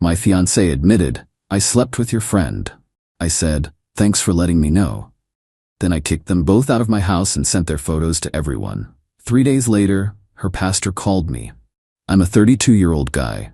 My fiancé admitted, "I slept with your friend." I said, "Thanks for letting me know." Then I kicked them both out of my house and sent their photos to everyone. 3 days later, her pastor called me. I'm a 32-year-old guy.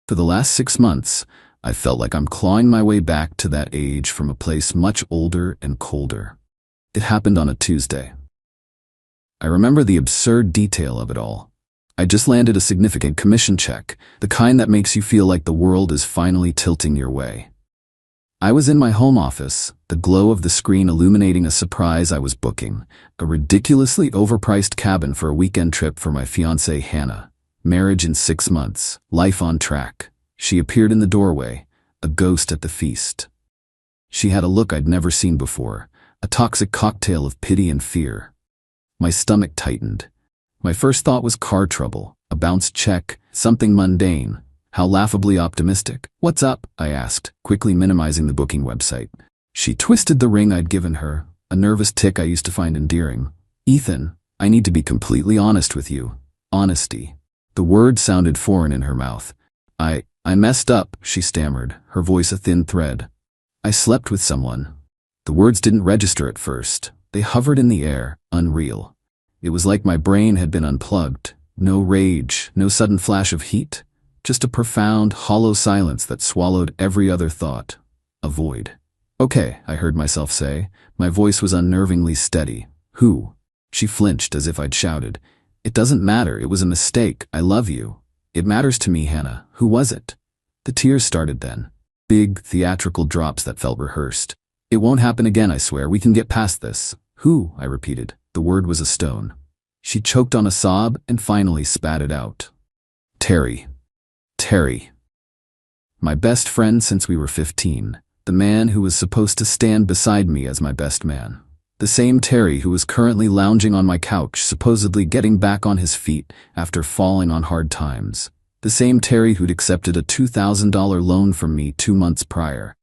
For the last 6 months, I felt like I'm clawing my way back to that age from a place much older and colder. It happened on a Tuesday. I remember the absurd detail of it all. I just landed a significant commission check, the kind that makes you feel like the world is finally tilting your way. I was in my home office, the glow of the screen illuminating a surprise I was booking, a ridiculously overpriced cabin for a weekend trip for my fiancée Hannah. Marriage in 6 months, life on track. She appeared in the doorway, a ghost at the feast. She had a look I'd never seen before, a toxic cocktail of pity and fear. My stomach tightened. My first thought was car trouble, a bounced check, something mundane. How laughably optimistic. "What's up?" I asked, quickly minimizing the booking website. She twisted the ring I'd given her, a nervous tic I used to find endearing. "Ethan, I need to be completely honest with you." Honesty. The word sounded foreign in her mouth. I messed up," she stammered, her voice a thin thread. "I slept with someone." The words didn't register at first. They hovered in the air, unreal. It was like my brain had been unplugged. No rage, no sudden flash of heat. Just a profound, hollow silence that swallowed every other thought. A void. "Okay," I heard myself say. My voice was unnervingly steady. "Who?" She flinched as if I'd shouted. "It doesn't matter. It was a mistake. I love you." "It matters to me, Hannah. Who was it?" The tears started then. Big, theatrical drops that felt rehearsed. "It won't happen again, I swear. We can get past this." "Who?" I repeated. The word was a stone. She choked on a sob and finally spat it out. "Terry. Terry. My best friend since we were 15. The man who was supposed to stand beside me as my best man. The same Terry who was currently lounging on my couch, supposedly getting back on his feet after falling on hard times. The same Terry who'd accepted a $2,000 loan from me 2 months prior.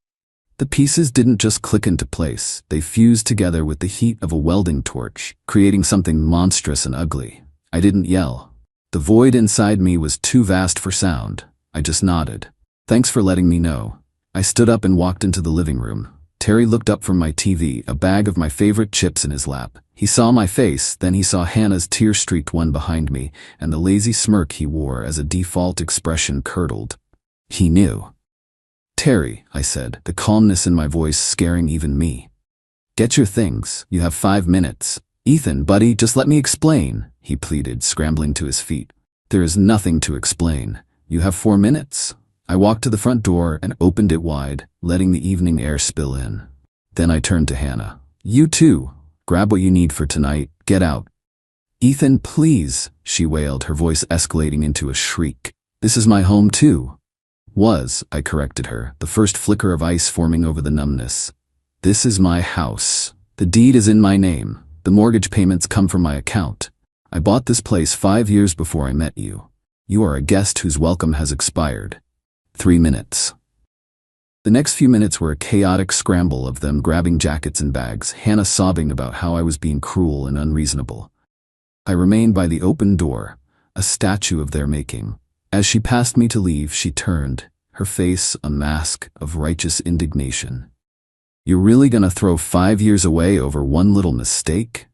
The pieces didn't just click into place, they fused together with the heat of a welding torch, creating something monstrous and ugly. I didn't yell. The void inside me was too vast for sound. I just nodded. "Thanks for letting me know." I stood up and walked into the living room. Terry looked up from my TV, a bag of my favorite chips in his lap. He saw my face, then he saw Hannah's tear-streaked one behind me, and the lazy smirk he wore as a default expression curdled. He knew. "Terry," I said, the calmness in my voice scaring even me. "Get your things. You have 5 minutes." "Ethan, buddy, just let me explain," he pleaded, scrambling to his feet. "There is nothing to explain. You have 4 minutes." I walked to the front door and opened it wide, letting the evening air spill in. Then I turned to Hannah. "You too. Grab what you need for tonight. Get out." "Ethan, please," she wailed, her voice escalating into a shriek. "This is my home too." I corrected her, the first flicker of ice forming over the numbness. "This is my house. The deed is in my name. The mortgage payments come from my account. I bought this place 5 years before I met you. You are a guest whose welcome has expired." 3 minutes. The next few minutes were a chaotic scramble of them grabbing jackets and bags, Hannah sobbing about how I was being cruel and unreasonable. I remained by the open door, a statue of their making. As she passed me to leave, she turned, her face a mask of righteous indignation. "You're really gonna throw 5 years away over one little mistake?"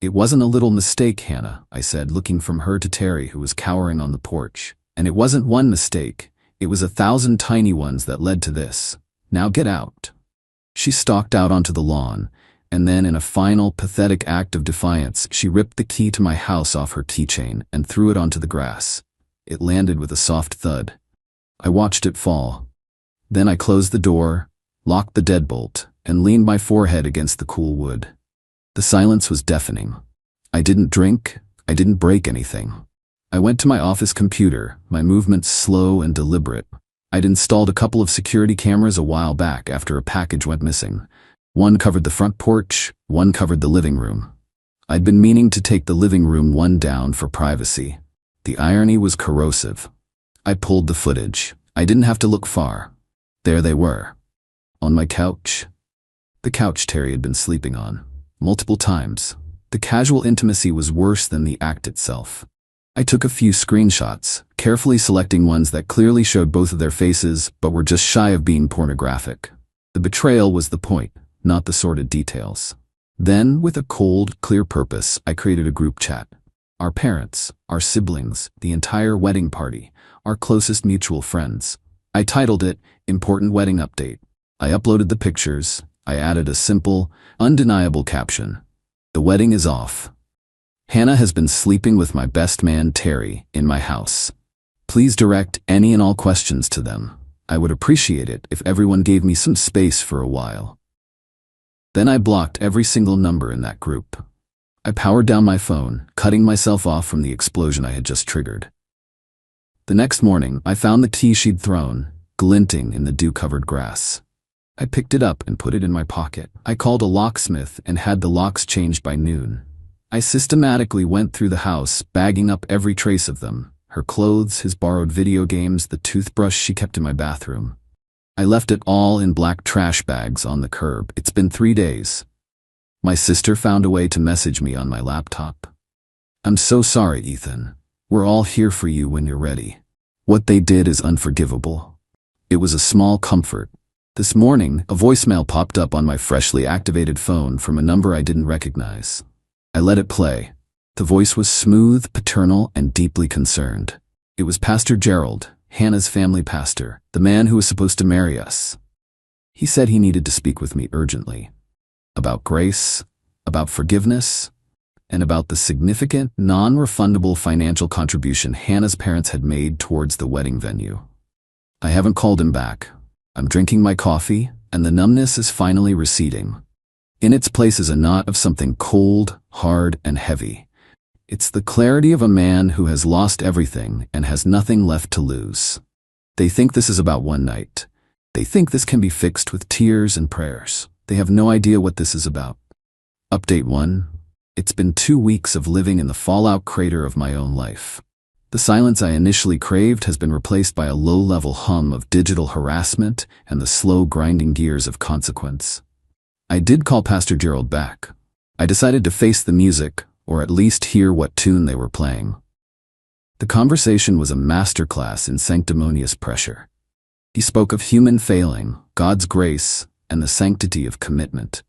"It wasn't a little mistake, Hannah," I said, looking from her to Terry, who was cowering on the porch. "And it wasn't one mistake. It was 1,000 tiny ones that led to this. Now get out." She stalked out onto the lawn, and then in a final, pathetic act of defiance, she ripped the key to my house off her keychain and threw it onto the grass. It landed with a soft thud. I watched it fall. Then I closed the door, locked the deadbolt, and leaned my forehead against the cool wood. The silence was deafening. I didn't drink, I didn't break anything. I went to my office computer, my movements slow and deliberate. I'd installed a couple of security cameras a while back after a package went missing. One covered the front porch, one covered the living room. I'd been meaning to take the living room one down for privacy. The irony was corrosive. I pulled the footage. I didn't have to look far. There they were. On my couch. The couch Terry had been sleeping on. Multiple times. The casual intimacy was worse than the act itself. I took a few screenshots, carefully selecting ones that clearly showed both of their faces but were just shy of being pornographic. The betrayal was the point, not the sordid details. Then, with a cold, clear purpose, I created a group chat. Our parents, our siblings, the entire wedding party, our closest mutual friends. I titled it, Important Wedding Update. I uploaded the pictures. I added a simple, undeniable caption. The wedding is off. Hannah has been sleeping with my best man, Terry, in my house. Please direct any and all questions to them. I would appreciate it if everyone gave me some space for a while. Then I blocked every single number in that group. I powered down my phone, cutting myself off from the explosion I had just triggered. The next morning, I found the tea she'd thrown, glinting in the dew-covered grass. I picked it up and put it in my pocket. I called a locksmith and had the locks changed by noon. I systematically went through the house, bagging up every trace of them. Her clothes, his borrowed video games, the toothbrush she kept in my bathroom. I left it all in black trash bags on the curb. It's been 3 days. My sister found a way to message me on my laptop. I'm so sorry, Ethan. We're all here for you when you're ready. What they did is unforgivable. It was a small comfort. This morning, a voicemail popped up on my freshly activated phone from a number I didn't recognize. I let it play. The voice was smooth, paternal, and deeply concerned. It was Pastor Gerald, Hannah's family pastor, the man who was supposed to marry us. He said he needed to speak with me urgently. About grace, about forgiveness, and about the significant, non-refundable financial contribution Hannah's parents had made towards the wedding venue. I haven't called him back. I'm drinking my coffee, and the numbness is finally receding. In its place is a knot of something cold, hard, and heavy. It's the clarity of a man who has lost everything and has nothing left to lose. They think this is about one night. They think this can be fixed with tears and prayers. They have no idea what this is about. Update 1. It's been 2 weeks of living in the fallout crater of my own life. The silence I initially craved has been replaced by a low-level hum of digital harassment and the slow grinding gears of consequence. I did call Pastor Gerald back. I decided to face the music, or at least hear what tune they were playing. The conversation was a masterclass in sanctimonious pressure. He spoke of human failing, God's grace, and the sanctity of commitment.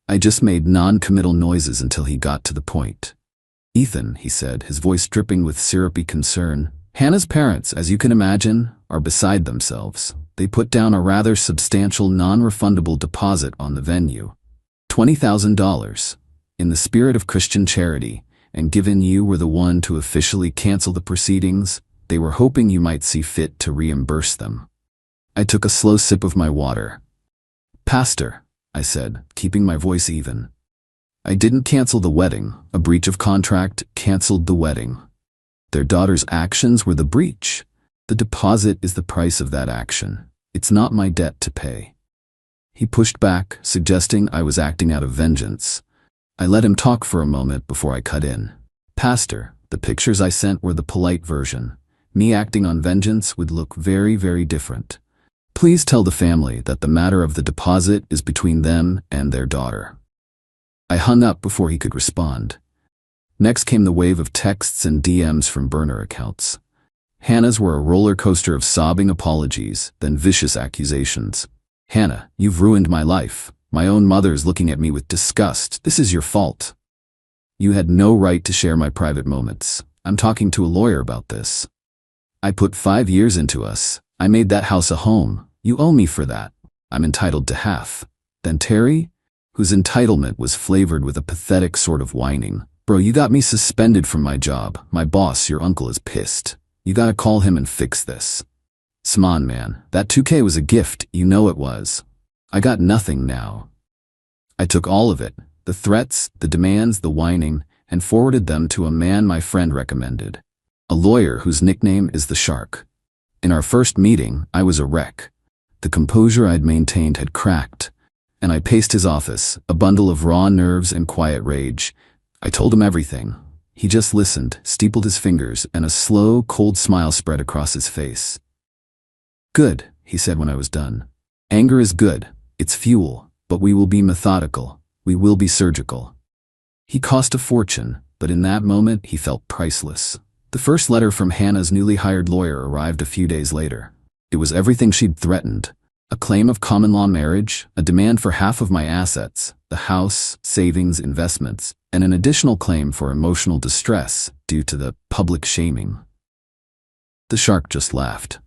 I just made non-committal noises until he got to the point. Ethan, he said, his voice dripping with syrupy concern, Hannah's parents, as you can imagine, are beside themselves. They put down a rather substantial non-refundable deposit on the venue. $20,000. In the spirit of Christian charity, and given you were the one to officially cancel the proceedings, they were hoping you might see fit to reimburse them. I took a slow sip of my water. Pastor, I said, keeping my voice even. I didn't cancel the wedding. A breach of contract canceled the wedding. Their daughter's actions were the breach. The deposit is the price of that action. It's not my debt to pay. He pushed back, suggesting I was acting out of vengeance. I let him talk for a moment before I cut in. Pastor, the pictures I sent were the polite version. Me acting on vengeance would look very, very different. Please tell the family that the matter of the deposit is between them and their daughter. I hung up before he could respond. Next came the wave of texts and DMs from burner accounts. Hannah's were a roller coaster of sobbing apologies, then vicious accusations. Hannah, you've ruined my life. My own mother's looking at me with disgust. This is your fault. You had no right to share my private moments. I'm talking to a lawyer about this. I put 5 years into us. I made that house a home. You owe me for that. I'm entitled to half. Then Terry, whose entitlement was flavored with a pathetic sort of whining. Bro, you got me suspended from my job. My boss, your uncle, is pissed. You gotta call him and fix this. S'mon, man. That 2K was a gift. You know it was. I got nothing now. I took all of it, the threats, the demands, the whining, and forwarded them to a man my friend recommended. A lawyer whose nickname is the Shark. In our first meeting, I was a wreck. The composure I'd maintained had cracked, and I paced his office, a bundle of raw nerves and quiet rage. I told him everything. He just listened, steepled his fingers, and a slow, cold smile spread across his face. Good, he said when I was done. Anger is good. It's fuel, but we will be methodical. We will be surgical. He cost a fortune, but in that moment he felt priceless. The first letter from Hannah's newly hired lawyer arrived a few days later. It was everything she'd threatened. A claim of common-law marriage, a demand for half of my assets, the house, savings, investments, and an additional claim for emotional distress due to the public shaming. The shark just laughed.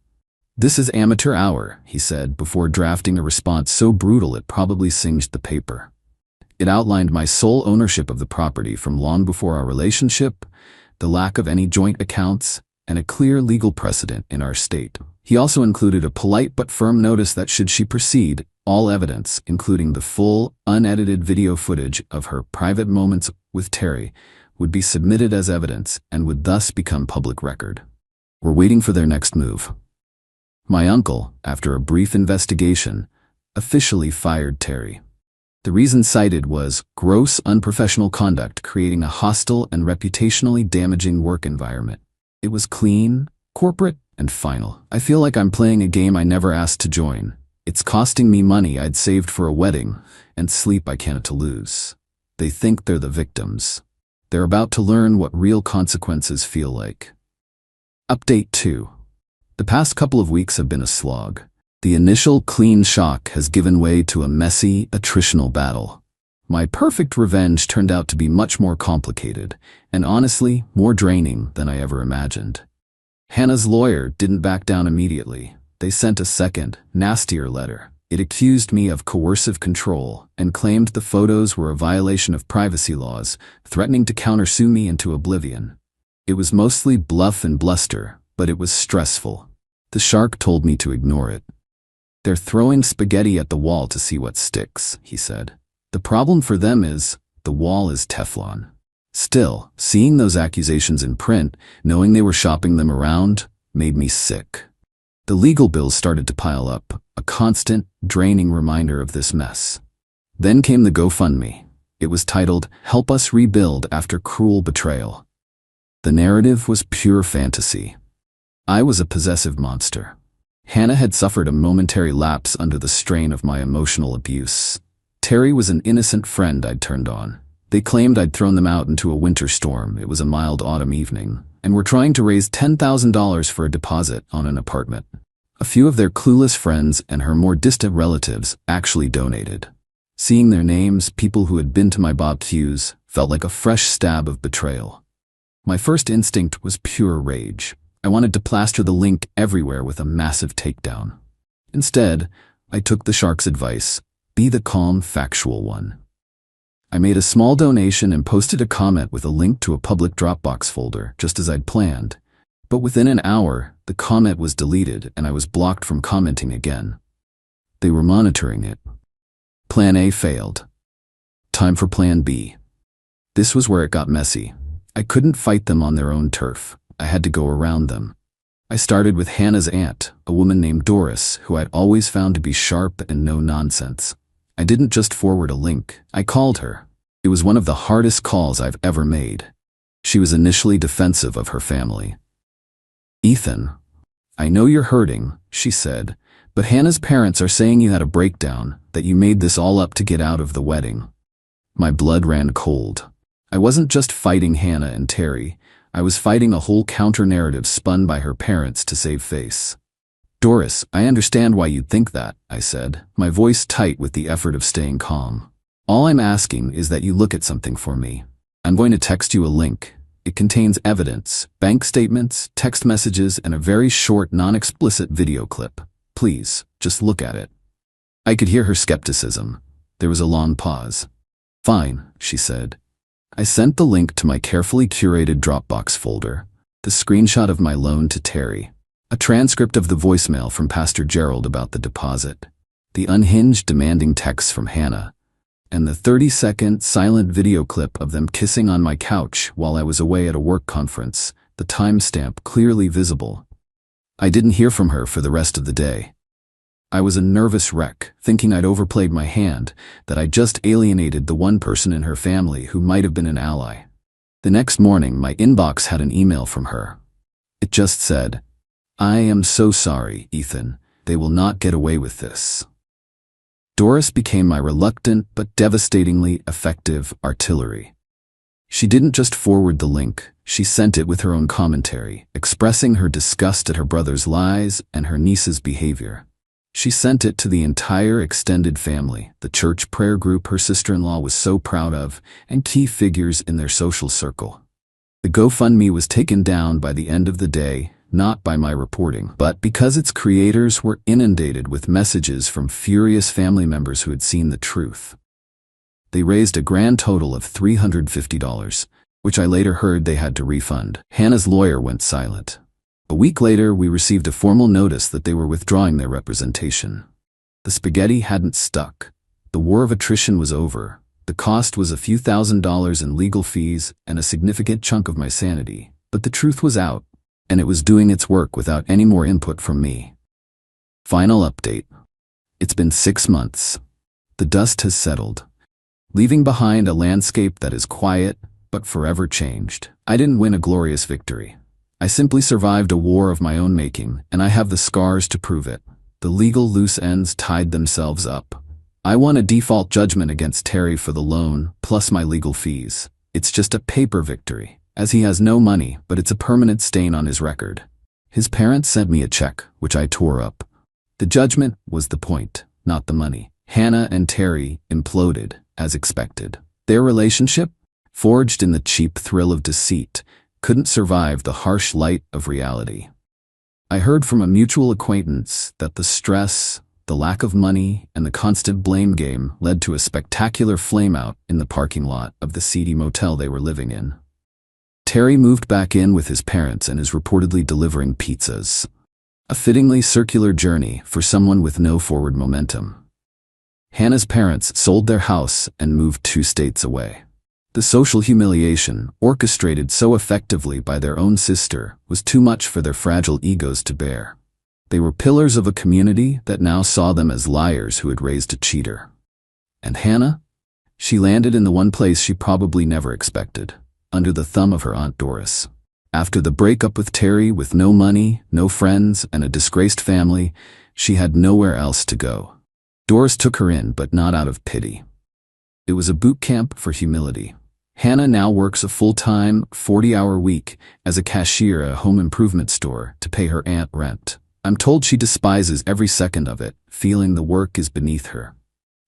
"This is amateur hour," he said before drafting a response so brutal it probably singed the paper. It outlined my sole ownership of the property from long before our relationship, the lack of any joint accounts, and a clear legal precedent in our state. He also included a polite but firm notice that should she proceed, all evidence, including the full, unedited video footage of her private moments with Terry, would be submitted as evidence and would thus become public record. We're waiting for their next move. My uncle, after a brief investigation, officially fired Terry. The reason cited was gross unprofessional conduct creating a hostile and reputationally damaging work environment. It was clean, corporate, and final. I feel like I'm playing a game I never asked to join. It's costing me money I'd saved for a wedding, and sleep I can't lose. They think they're the victims. They're about to learn what real consequences feel like. Update 2. The past couple of weeks have been a slog. The initial clean shock has given way to a messy, attritional battle. My perfect revenge turned out to be much more complicated, and honestly, more draining than I ever imagined. Hannah's lawyer didn't back down immediately. They sent a second, nastier letter. It accused me of coercive control and claimed the photos were a violation of privacy laws, threatening to countersue me into oblivion. It was mostly bluff and bluster, but it was stressful. The shark told me to ignore it. "They're throwing spaghetti at the wall to see what sticks," he said. "The problem for them is, the wall is Teflon." Still, seeing those accusations in print, knowing they were shopping them around, made me sick. The legal bills started to pile up, a constant, draining reminder of this mess. Then came the GoFundMe. It was titled, "Help Us Rebuild After Cruel Betrayal." The narrative was pure fantasy. I was a possessive monster. Hannah had suffered a momentary lapse under the strain of my emotional abuse. Terry was an innocent friend I'd turned on. They claimed I'd thrown them out into a winter storm. It was a mild autumn evening, and were trying to raise $10,000 for a deposit on an apartment. A few of their clueless friends and her more distant relatives actually donated. Seeing their names, people who had been to my barbecues, felt like a fresh stab of betrayal. My first instinct was pure rage. I wanted to plaster the link everywhere with a massive takedown. Instead, I took the shark's advice, be the calm, factual one. I made a small donation and posted a comment with a link to a public Dropbox folder, just as I'd planned. But within an hour, the comment was deleted and I was blocked from commenting again. They were monitoring it. Plan A failed. Time for Plan B. This was where it got messy. I couldn't fight them on their own turf. I had to go around them. I started with Hannah's aunt, a woman named Doris, who I'd always found to be sharp and no nonsense. I didn't just forward a link, I called her. It was one of the hardest calls I've ever made. She was initially defensive of her family. "Ethan, I know you're hurting," she said, "but Hannah's parents are saying you had a breakdown, that you made this all up to get out of the wedding." My blood ran cold. I wasn't just fighting Hannah and Terry. I was fighting a whole counter-narrative spun by her parents to save face. "Doris, I understand why you'd think that," I said, my voice tight with the effort of staying calm. "All I'm asking is that you look at something for me. I'm going to text you a link. It contains evidence, bank statements, text messages, and a very short, non-explicit video clip. Please, just look at it." I could hear her skepticism. There was a long pause. "Fine," she said. I sent the link to my carefully curated Dropbox folder, the screenshot of my loan to Terry, a transcript of the voicemail from Pastor Gerald about the deposit, the unhinged demanding texts from Hannah, and the 30-second silent video clip of them kissing on my couch while I was away at a work conference, the timestamp clearly visible. I didn't hear from her for the rest of the day. I was a nervous wreck, thinking I'd overplayed my hand, that I'd just alienated the one person in her family who might have been an ally. The next morning, my inbox had an email from her. It just said, "I am so sorry, Ethan. They will not get away with this." Doris became my reluctant but devastatingly effective artillery. She didn't just forward the link, she sent it with her own commentary, expressing her disgust at her brother's lies and her niece's behavior. She sent it to the entire extended family, the church prayer group her sister-in-law was so proud of, and key figures in their social circle. The GoFundMe was taken down by the end of the day, not by my reporting, but because its creators were inundated with messages from furious family members who had seen the truth. They raised a grand total of $350, which I later heard they had to refund. Hannah's lawyer went silent. A week later, we received a formal notice that they were withdrawing their representation. The spaghetti hadn't stuck. The war of attrition was over. The cost was a few $1,000s in legal fees and a significant chunk of my sanity. But the truth was out, and it was doing its work without any more input from me. Final update. It's been 6 months. The dust has settled, leaving behind a landscape that is quiet but forever changed. I didn't win a glorious victory. I simply survived a war of my own making, and I have the scars to prove it. The legal loose ends tied themselves up. I won a default judgment against Terry for the loan, plus my legal fees. It's just a paper victory, as he has no money, but it's a permanent stain on his record. His parents sent me a check, which I tore up. The judgment was the point, not the money. Hannah and Terry imploded, as expected. Their relationship, forged in the cheap thrill of deceit, couldn't survive the harsh light of reality. I heard from a mutual acquaintance that the stress, the lack of money, and the constant blame game led to a spectacular flameout in the parking lot of the seedy motel they were living in. Terry moved back in with his parents and is reportedly delivering pizzas. A fittingly circular journey for someone with no forward momentum. Hannah's parents sold their house and moved 2 states away. The social humiliation, orchestrated so effectively by their own sister, was too much for their fragile egos to bear. They were pillars of a community that now saw them as liars who had raised a cheater. And Hannah? She landed in the one place she probably never expected, under the thumb of her Aunt Doris. After the breakup with Terry, with no money, no friends, and a disgraced family, she had nowhere else to go. Doris took her in, but not out of pity. It was a boot camp for humility. Hannah now works a full-time, 40-hour week as a cashier at a home improvement store to pay her aunt rent. I'm told she despises every second of it, feeling the work is beneath her.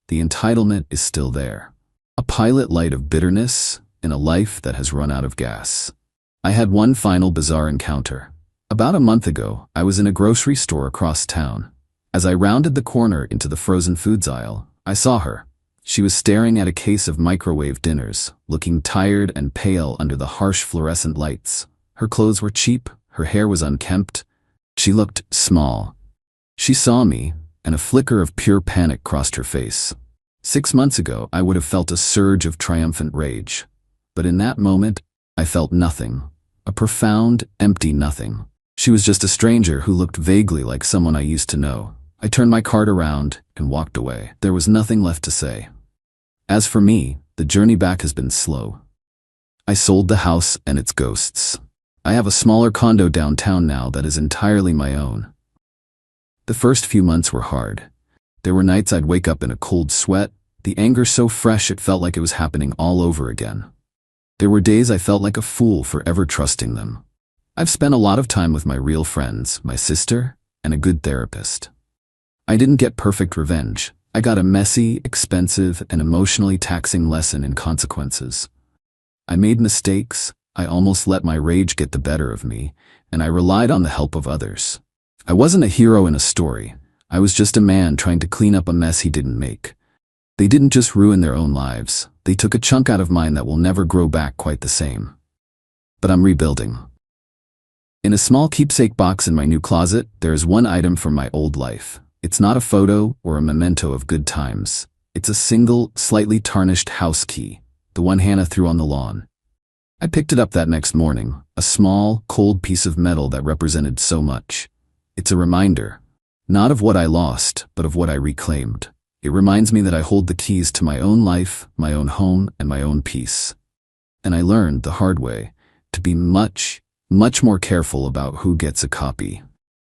The entitlement is still there. A pilot light of bitterness in a life that has run out of gas. I had one final bizarre encounter. About a month ago, I was in a grocery store across town. As I rounded the corner into the frozen foods aisle, I saw her. She was staring at a case of microwave dinners, looking tired and pale under the harsh fluorescent lights. Her clothes were cheap, her hair was unkempt. She looked small. She saw me, and a flicker of pure panic crossed her face. 6 months ago, I would have felt a surge of triumphant rage. But in that moment, I felt nothing. A profound, empty nothing. She was just a stranger who looked vaguely like someone I used to know. I turned my cart around and walked away. There was nothing left to say. As for me, the journey back has been slow. I sold the house and its ghosts. I have a smaller condo downtown now that is entirely my own. The first few months were hard. There were nights I'd wake up in a cold sweat, the anger so fresh it felt like it was happening all over again. There were days I felt like a fool for ever trusting them. I've spent a lot of time with my real friends, my sister, and a good therapist. I didn't get perfect revenge. I got a messy, expensive, and emotionally taxing lesson in consequences. I made mistakes, I almost let my rage get the better of me, and I relied on the help of others. I wasn't a hero in a story. I was just a man trying to clean up a mess he didn't make. They didn't just ruin their own lives. They took a chunk out of mine that will never grow back quite the same. But I'm rebuilding. In a small keepsake box in my new closet, there is one item from my old life. It's not a photo or a memento of good times. It's a single, slightly tarnished house key, the one Hannah threw on the lawn. I picked it up that next morning, a small, cold piece of metal that represented so much. It's a reminder, not of what I lost, but of what I reclaimed. It reminds me that I hold the keys to my own life, my own home, and my own peace. And I learned the hard way to be much more careful about who gets a copy.